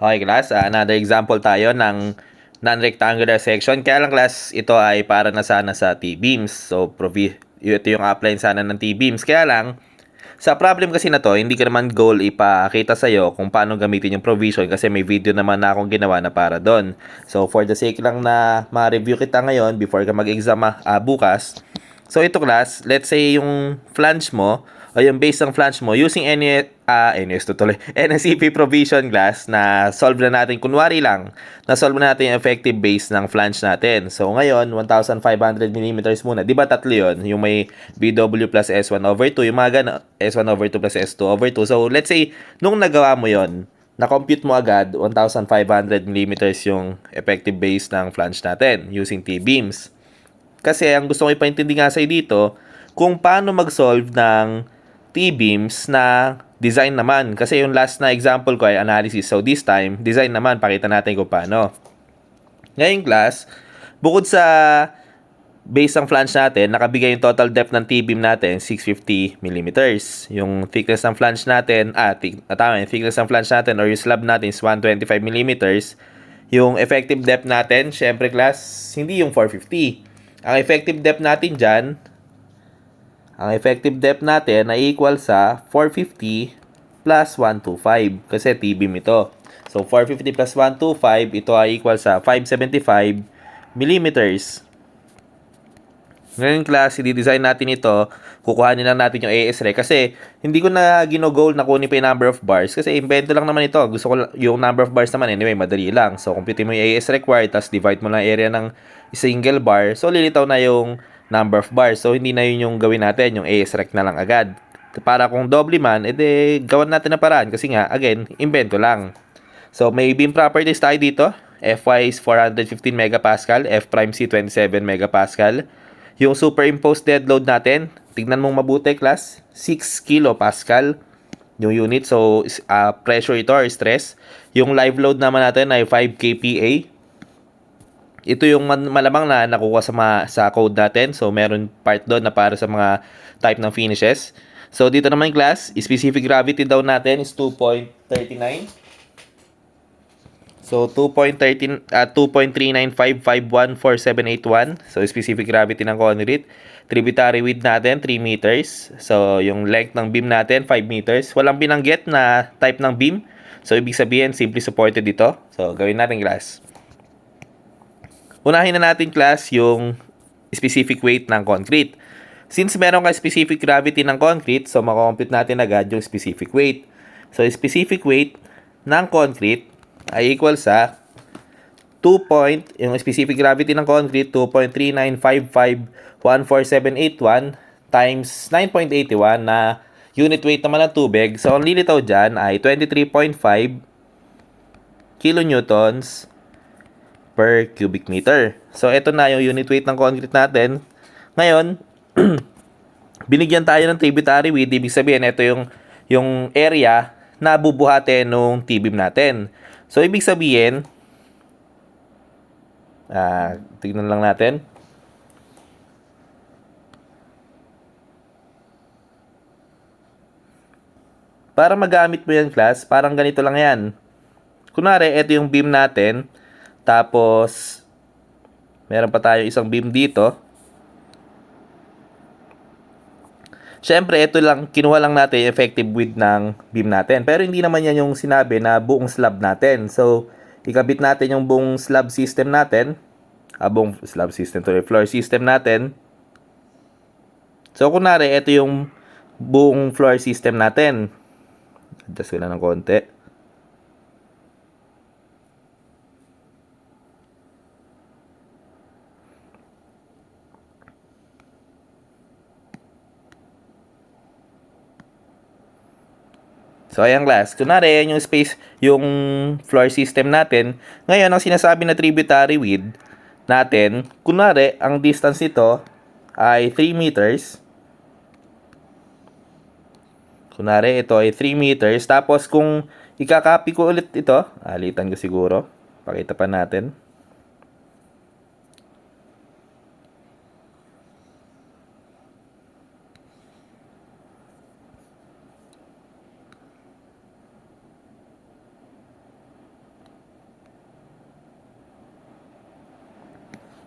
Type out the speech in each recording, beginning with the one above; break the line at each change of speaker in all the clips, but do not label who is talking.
Okay, class. Another example tayo ng non-rectangular section. Kaya lang, class, ito ay para na sana sa T-beams. So, ito yung upline sana ng T-beams. Kaya lang, sa problem kasi na to, hindi ko naman goal ipakita sa'yo kung paano gamitin yung provision kasi may video naman na akong ginawa na para doon. So, for the sake lang na ma-review kita ngayon before ka mag-exam bukas. So, ito class, let's say yung flange mo o yung base ng flange mo using NS tuloy, NSEP provision class na solve na natin, kunwari lang, na solve na natin yung effective base ng flange natin. So, ngayon, 1,500 millimeters muna. Di ba tatlo yun? Yung may BW plus S1 over 2, yung mga gana, S1 over 2 plus S2 over 2. So, let's say, nung nagawa mo yon, na-compute mo agad 1,500 millimeters yung effective base ng flange natin using T-beams. Kasi ang gusto ko ipaintindi nga sa'yo dito, kung paano mag-solve ng T-beams na design naman. Kasi yung last na example ko ay analysis. So this time, design naman. Pakita natin kung paano. Ngayong class, bukod sa base ng flange natin, nakabigay yung total depth ng T-beam natin, 650 millimeters. Yung thickness ng flange natin, tama, yung thickness ng flange natin or yung slab natin is 125 millimeters. Yung effective depth natin, syempre class, hindi yung 450. Ang effective depth natin dyan, ang effective depth natin ay equal sa 450 plus 125 kasi T-beam ito. So, 450 plus 125, ito ay equal sa 575 millimeters. Ngayon class, i-design natin ito, kukuhanin lang natin yung AS-REC kasi hindi ko na gino-goal na kunin pa yung number of bars kasi invento lang naman ito. Gusto ko yung number of bars naman anyway, madali lang. So, compute mo yung AS required, tapos divide mo lang area ng single bar. So, lilitaw na yung number of bars. So, hindi na yun yung gawin natin, yung AS-REC na lang agad. Para kung doble man, edi gawan natin na paraan kasi nga, again, invento lang. So, may beam properties tayo dito. Fy is 415 megapascal, F prime C 27 megapascal. Yung superimposed dead load natin, tignan mong mabuti class, 6 kilopascal yung unit. So, pressure ito or stress. Yung live load naman natin ay 5 kPa. Ito yung malamang na nakuha sa code natin. So, meron part doon na para sa mga type ng finishes. So, dito naman class, specific gravity daw natin is 2.39. So 2.39551471. So specific gravity ng concrete. Tributary width natin 3 meters. So yung length ng beam natin 5 meters. Walang binanggit na type ng beam. So ibig sabihin simply supported ito. So gawin natin class. Unahin na natin class yung specific weight ng concrete. Since meron ka specific gravity ng concrete, so makakompute natin agad yung specific weight. So specific weight ng concrete ay equal sa yung specific gravity ng concrete, 2.39551471 times 9.81 na unit weight naman ng tubig. So, ang lilitaw dyan ay 23.5 kilonewtons per cubic meter. So, ito na yung unit weight ng concrete natin. Ngayon, binigyan tayo ng tributary width. Ibig sabihin, ito yung area na bubuhatin nung T-beam natin. So, ibig sabihin, tignan lang natin. Para magamit mo yan, class, parang ganito lang yan. Kunwari, ito yung beam natin. Tapos, meron pa tayo isang beam dito. Siyempre, ito lang, kinuha lang natin yung effective width ng beam natin. Pero hindi naman yan yung sinabi na buong slab natin. So, ikabit natin yung buong slab system natin. Buong slab system to floor system natin. So, kunwari, ito yung buong floor system natin. Adjust ko na ng konti. So, ayan class. Kunwari, yan yung space, yung floor system natin. Ngayon, ang sinasabi na tributary width natin, kunwari, ang distance nito ay 3 meters. Kunwari, ito ay 3 meters. Tapos, kung ikakopy ko ulit ito, alitan ko siguro. Pakita pa natin.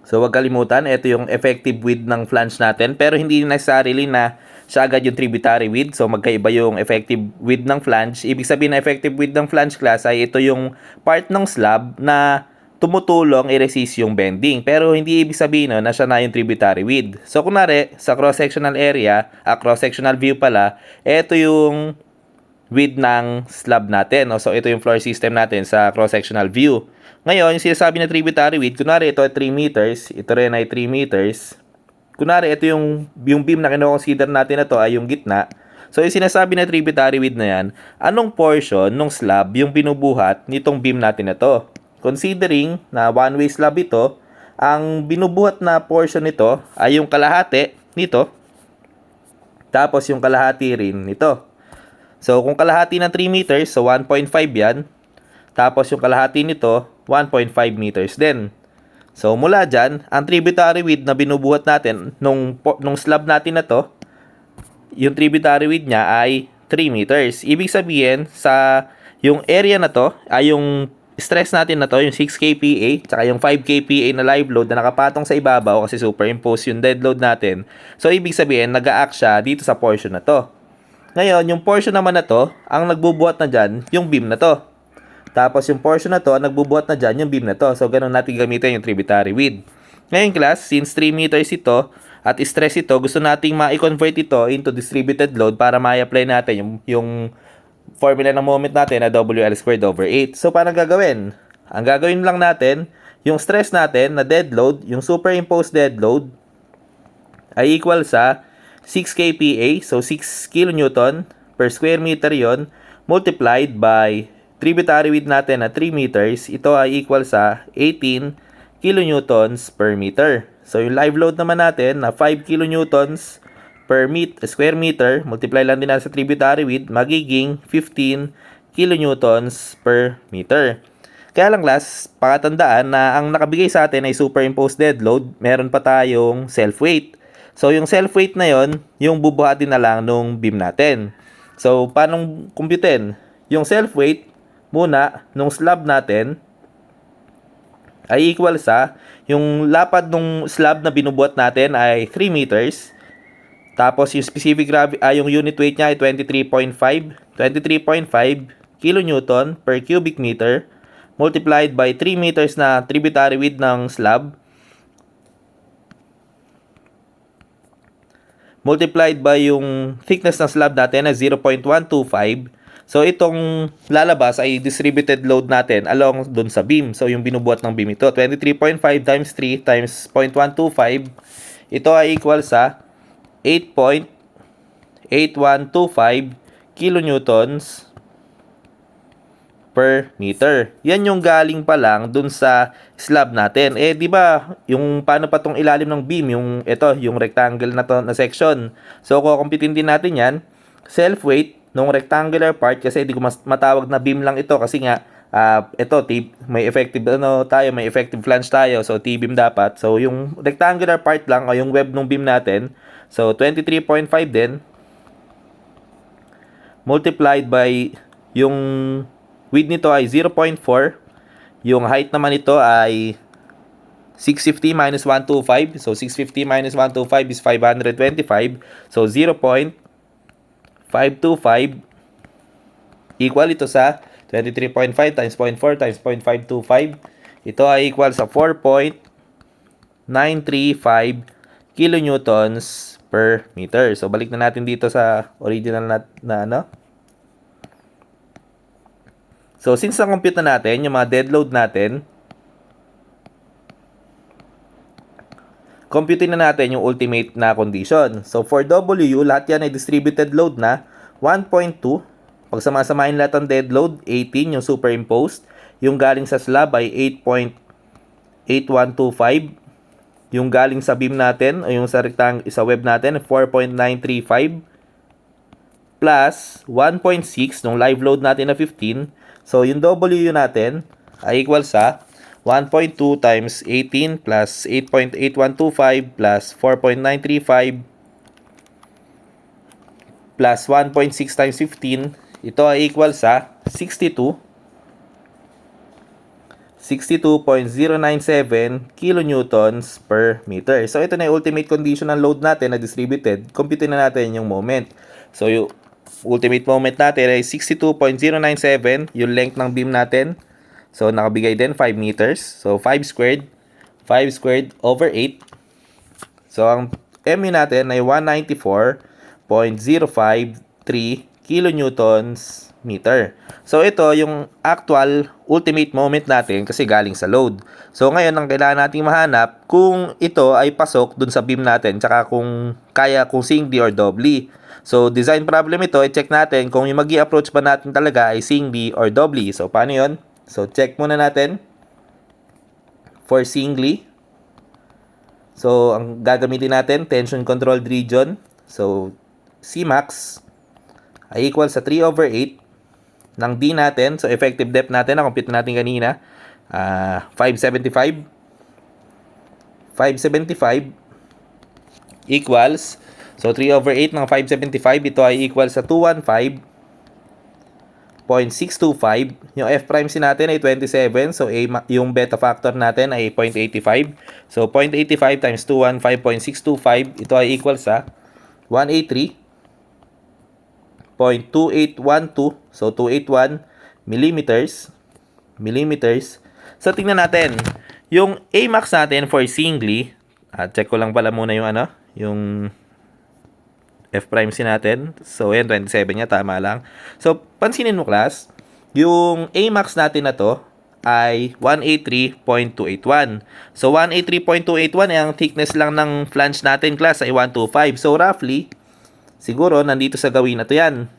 So wag kalimutan, ito yung effective width ng flange natin, pero hindi necessarily na siya agad yung tributary width. So magkaiba yung effective width ng flange. Ibig sabihin na effective width ng flange class ay ito yung part ng slab na tumutulong i-resist yung bending. Pero hindi ibig sabihin na siya na yung tributary width. So kunwari, sa cross-sectional area, cross-sectional view pala, ito yung width ng slab natin. So ito yung floor system natin sa cross-sectional view. Ngayon, yung sinasabi na tributary width, kunwari ito ay 3 meters, ito rin ay 3 meters. Kunwari ito yung beam na kino-consider natin na to ay yung gitna. So yung sinasabi na tributary width na yan, anong portion ng slab yung binubuhat nitong beam natin na to? Considering na one-way slab ito, ang binubuhat na portion nito ay yung kalahati nito, tapos yung kalahati rin nito. So kung kalahati ng 3 meters, so 1.5 yan. Tapos yung kalahati nito, 1.5 meters din. So mula dyan, ang tributary width na binubuhat natin nung slab natin na to, yung tributary width niya ay 3 meters. Ibig sabihin, sa yung area na to, ay yung stress natin na to, yung 6 kPa, tsaka yung 5 kPa na live load na nakapatong sa ibabaw kasi superimpose yung dead load natin. So ibig sabihin, nag-a-act siya dito sa portion na to. Ngayon, yung portion naman na to, ang nagbubuhat na dyan, yung beam na to. Tapos yung portion na to, nagbubuhat na dyan yung beam na to. So, ganun natin gamitin yung tributary width. Ngayon class, since 3 meters ito, at stress ito, gusto nating ma-convert ito into distributed load para ma-apply natin yung formula ng moment natin na WL squared over 8. So, paano gagawin? Ang gagawin lang natin, yung stress natin na dead load, yung superimposed dead load, ay equal sa 6 kPa, so 6 kilonewton per square meter yon, multiplied by tributary width natin na 3 meters, ito ay equal sa 18 kilonewtons per meter. So yung live load naman natin na 5 kilonewtons per square meter, multiply lang din natin sa tributary width, magiging 15 kilonewtons per meter. Kaya lang class, pakatandaan na ang nakabigay sa atin ay superimposed dead load, meron pa tayong self-weight. So yung self-weight na yon, yung bubuhatin na lang nung beam natin. So paano kumputin? Yung self-weight muna nung slab natin ay equal sa yung lapad nung slab na binubuhat natin ay 3 meters. Tapos yung specific gravity yung unit weight niya ay 23.5 kilonewton per cubic meter multiplied by 3 meters na tributary width ng slab multiplied by yung thickness ng slab natin na 0.125. So itong lalabas ay distributed load natin along dun sa beam. So yung binubuhat ng beam ito, 23.5 times 3 times 0.125, ito ay equal sa 8.8125 kilonewtons per meter. Yan yung galing pa lang dun sa slab natin. Di ba, yung paano pa tong ilalim ng beam, yung ito, yung rectangle na to na section. So kukumpitin din natin yan, self-weight nung rectangular part kasi hindi ko matawag na beam lang ito kasi nga ito may effective may effective flange tayo, so T-beam dapat. So yung rectangular part lang o yung web ng beam natin, so 23.5 din multiplied by yung width nito ay 0.4, yung height naman nito ay 650 minus 125, so 650 minus 125 is 525, so 0.525 equal ito sa 23.5 times 0.4 times 0.525. Ito ay equal sa 4.935 kilonewtons per meter. So balik na natin dito sa original na ano. So since na-compute na natin yung mga dead load natin, computein na natin yung ultimate na condition. So for W, lahat yan ay distributed load na 1.2. Pag samasamahin lahat ng dead load, 18 yung superimposed. Yung galing sa slab ay 8.8125. Yung galing sa beam natin o yung sa web natin, 4.935 plus 1.6 nung live load natin na 15. So yung W natin ay equal sa 1.2 times 18 plus 8.8125 plus 4.935 plus 1.6 times 15. Ito ay equal sa 62 62.097 kilonewtons per meter. So, ito na yung ultimate condition ng load natin na distributed. Compute na natin yung moment. So, yung ultimate moment natin ay 62.097, yung length ng beam natin. So, nakabigay din 5 meters. So, 5 squared over 8. So, ang MU natin ay 194.053 kilonewtons meter. So, ito yung actual ultimate moment natin kasi galing sa load. So, ngayon, ang kailangan nating mahanap kung ito ay pasok dun sa beam natin tsaka kung kaya kung singly or doubly. So, design problem ito, i-check natin kung yung magi-approach ba natin talaga ay singly or doubly. So, paano yun? So, check muna natin for singly. So, ang gagamitin natin, tension controlled region. So, Cmax ay equal sa 3 over 8 ng D natin. So, effective depth natin, na-compute natin kanina, 575. 575 equals, so 3 over 8 ng 575, ito ay equal sa 215.625. Yung F prime C natin ay 27. So, yung beta factor natin ay 0.85. So, 0.85 times 215.625, ito ay equal sa 183.2812. So, 281 millimeters. So, tingnan natin. Yung Amax natin for singly, check ko lang pala muna yung yung F prime C natin. So, yan, 27 niya, tama lang. So, pansinin mo, class, yung Amax natin na to ay 183.281. So, 183.281 ay ang thickness lang ng flange natin, class, ay 125. So, roughly, siguro, nandito sa gawin na to yan.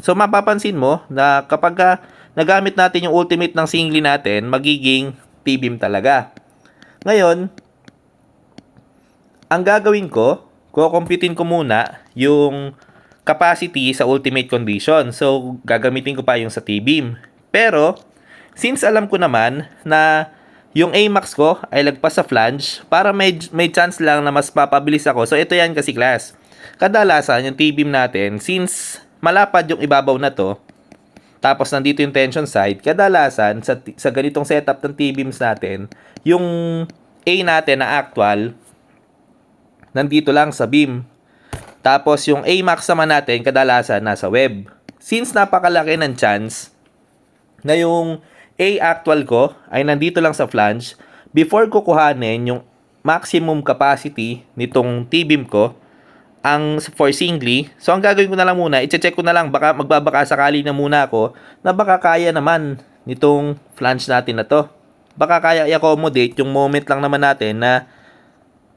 So, mapapansin mo na kapag nagamit natin yung ultimate ng singly natin, magiging T-beam talaga. Ngayon, ang gagawin ko, kukumputin ko muna yung capacity sa ultimate condition. So, gagamitin ko pa yung sa T-beam. Pero, since alam ko naman na yung Amax ko ay lagpas sa flange, para may chance lang na mas papabilis ako. So, ito yan kasi, class. Kadalasan, yung T-beam natin, since malapad yung ibabaw na to, tapos nandito yung tension side, kadalasan sa ganitong setup ng T-beams natin, yung A natin na actual, nandito lang sa beam. Tapos yung Amax naman natin, kadalasan nasa web. Since napakalaki ng chance na yung A actual ko ay nandito lang sa flange, before ko kuhanin yung maximum capacity nitong T-beam ko, ang for singly, so ang gagawin ko na lang muna, i-check ko na lang, baka magbabaka sakali na muna ako na baka kaya naman nitong flange natin na to. Baka kaya i-accommodate yung moment lang naman natin na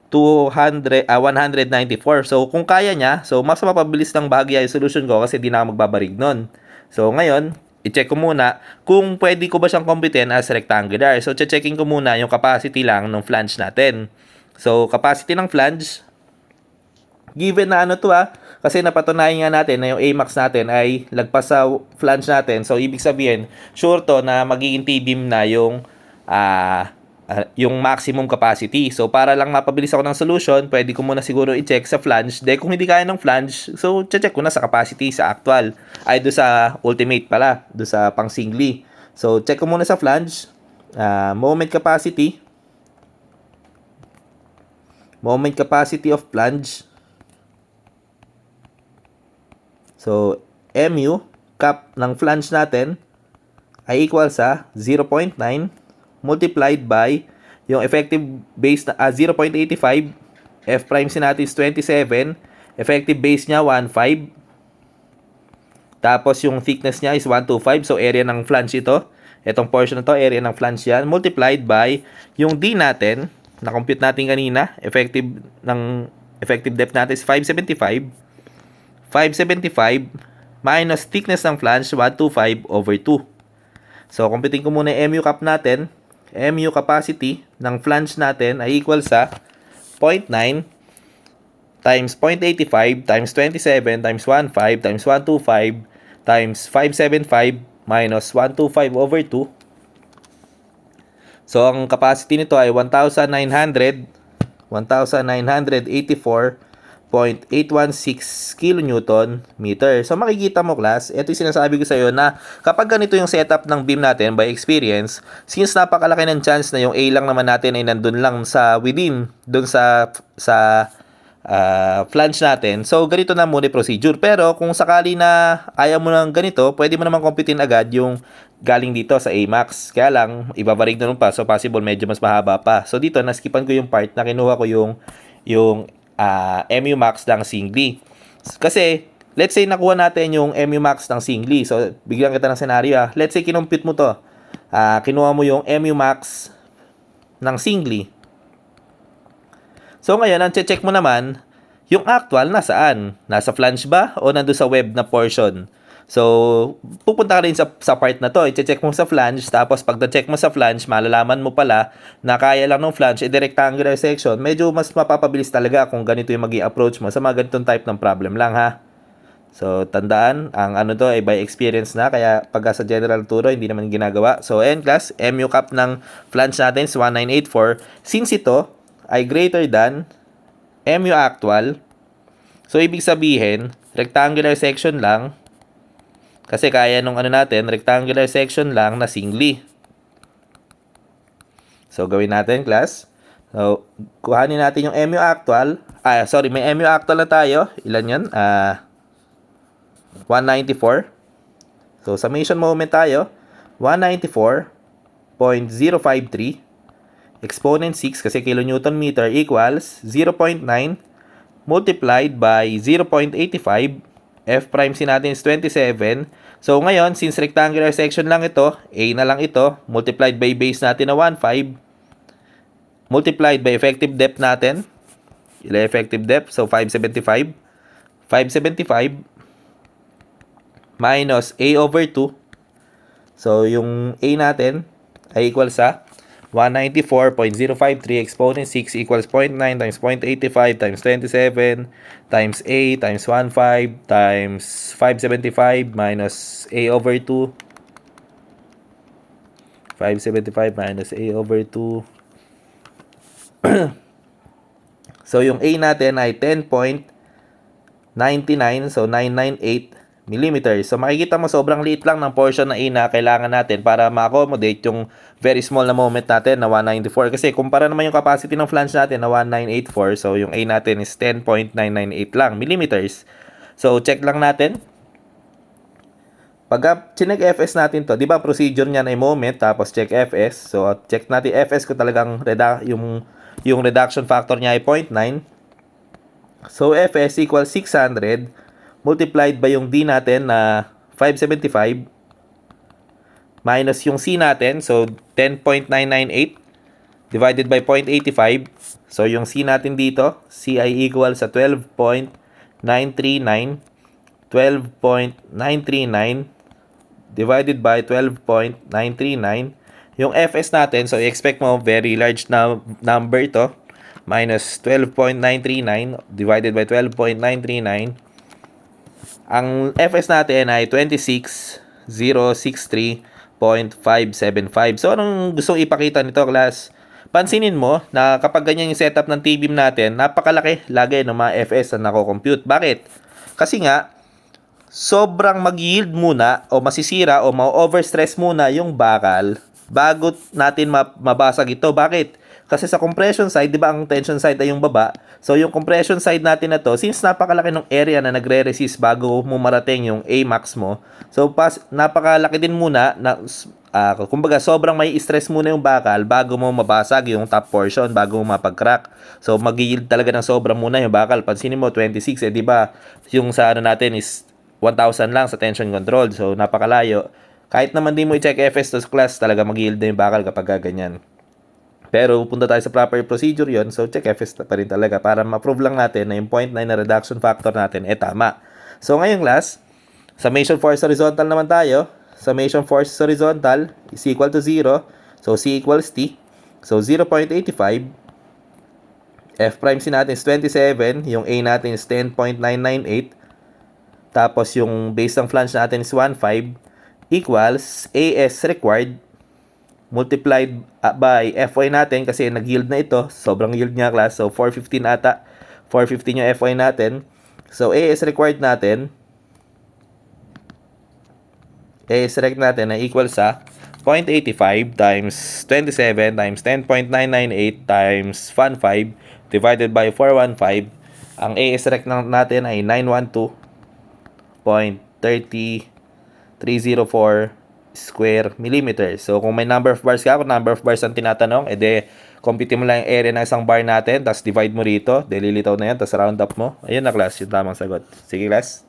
194. So kung kaya niya, so mas mapabilis ng bahagya yung solution ko kasi di na ako magbabarig nun. So ngayon, i-check ko muna kung pwede ko ba siyang computein as rectangular. So checking ko muna yung capacity lang ng flange natin. So capacity ng flange, given na kasi napatunayan nga natin na yung Amax natin ay lagpas sa flange natin. So, ibig sabihin, sure to na magiging T-beam na yung maximum capacity. So, para lang mapabilis ako ng solution, pwede ko muna siguro i-check sa flange. Kung hindi kaya ng flange, so, check ko na sa capacity, sa actual. Ay, do sa ultimate pala, do sa pang singly. So, check ko muna sa flange. Moment capacity of flange. So, MU, cap ng flange natin, ay equal sa 0.9 multiplied by yung effective base na 0.85, F prime C natin is 27, effective base niya 1.5, tapos yung thickness niya is 125, so area ng flange ito. Itong portion na to, area ng flange yan, multiplied by yung D natin, na-compute natin kanina, effective depth natin is 575 minus thickness ng flange 125 over 2. So, computing ko muna yung MU cap natin. MU capacity ng flange natin ay equal sa 0.9 times 0.85 times 27 times 1.5 times 125 times 575 minus 125 over 2. So, ang capacity nito ay 1,984.5 0.816 kilonewton meter. So makikita mo class, ito yung sinasabi ko sa iyo na kapag ganito yung setup ng beam natin by experience, since napakalaki ng chance na yung A lang naman natin ay nandun lang sa within, dun sa flange natin. So ganito na muna yung procedure. Pero kung sakali na ayaw mo ng ganito, pwede mo naman computein agad yung galing dito sa Amax. Kaya lang, ibavarig na nun pa. So possible medyo mas mahaba pa. So dito, naskipan ko yung part na kinuha ko yung MU Max ng singly. Kasi, let's say nakuha natin yung MU Max ng singly. So, bigyan kita ng senaryo. Let's say kinumpit mo to. Kinuha mo yung MU Max ng singly. So, ngayon, ang check mo naman, yung actual nasaan? Nasa flange ba? O nando sa web na portion? So, pupunta ka rin sa part na to. I-check mo sa flange. Tapos, pag na-check mo sa flange, malalaman mo pala na kaya lang ng flange, rectangular section. Medyo mas mapapabilis talaga kung ganito yung maging approach mo sa mga ganitong type ng problem lang, ha? So, tandaan, ang ano to ay by experience na. Kaya, pag sa general turo, hindi naman ginagawa. So, N class, MU cap ng flange natin is 1984. Since ito ay greater than MU actual, so, ibig sabihin, rectangular section lang. Kasi kaya nung ano natin, rectangular section lang na singly. So, gawin natin, class. So, kuhanin natin yung MU actual. May MU actual na tayo. Ilan yun? 194. So, summation moment tayo. 194.053 exponent 6 kasi kilonewton meter equals 0.9 multiplied by 0.85. F prime C natin is 27. So, ngayon, since rectangular section lang ito, A na lang ito, multiplied by base natin na 1.5, multiplied by effective depth natin, ilang effective depth? So, 575. 575 minus A over 2. So, yung A natin ay equal sa 194.053 exponent 6 equals 0.9 times 0.85 times 27 times A times 1.5 times 575 minus A over 2. 575 minus A over 2. So, yung A natin ay 10.99. So, 998 millimeters. So, makikita mo sobrang liit lang ng portion na A na kailangan natin para ma-accommodate yung very small na moment natin na 194. Kasi kumpara naman yung capacity ng flange natin na 1984. So, yung A natin is 10.998 lang millimeters. So, check lang natin. Pag chinek FS natin to, di ba procedure niya ay moment tapos check FS. So, check natin FS ko talagang yung reduction factor niya ay 0.9. So, FS equals 600 multiplied by yung D natin na 575 minus yung C natin, so 10.998 divided by 0.85. So yung C natin dito, C ay equal sa 12.939 divided by 12.939. Yung FS natin, so i-expect mo very large na number ito, minus 12.939 divided by 12.939. Ang FS natin ay 26,063.575. So, anong gustong ipakita nito, class? Pansinin mo na kapag ganyan yung setup ng T-beam natin, napakalaki lagi ng mga FS na nako-compute. Bakit? Kasi nga, sobrang mag-yield muna o masisira o ma-overstress muna yung bakal bago natin mabasag ito. Bakit? Kasi sa compression side, di ba ang tension side ay yung baba? So yung compression side natin na to, since napakalaki ng area na nagre-resist bago mo marating yung A-max mo, so napakalaki din muna na kumbaga sobrang may stress muna yung bakal bago mo mabasag yung top portion, bago mo mapag-crack. So mag-yield talaga ng sobra muna yung bakal. Pansinin mo 26 di ba? Yung sa ano natin is 1,000 lang sa tension control. So napakalayo. Kahit naman di mo i-check FS to class, talaga mag-yield na yung bakal kapag ganyan. Pero punta tayo sa proper procedure yon, so check FS pa rin talaga para ma-prove lang natin na yung 0.9 na reduction factor natin tama. So ngayong class, summation force horizontal naman tayo. Summation force horizontal is equal to 0. So C equals T. So 0.85. F prime C natin is 27. Yung A natin is 10.998. Tapos yung base ng flange natin is 1.5 equals AS required multiplied by FY natin kasi nag-yield na ito. Sobrang yield niya, class. So, 415 ata. 415 yung FY natin. So, AS required natin, AS rec natin ay equal sa 0.85 times 27 times 10.998 times fan 5 divided by 415. Ang AS rec natin ay 912.30304 square millimeter. So, kung may number of bars ka, kung number of bars ang tinatanong, edi, compute mo lang yung area ng isang bar natin, tapos divide mo rito, lilitaw na yan, tapos round up mo. Ayun na, class, yung tamang sagot. Sige, class.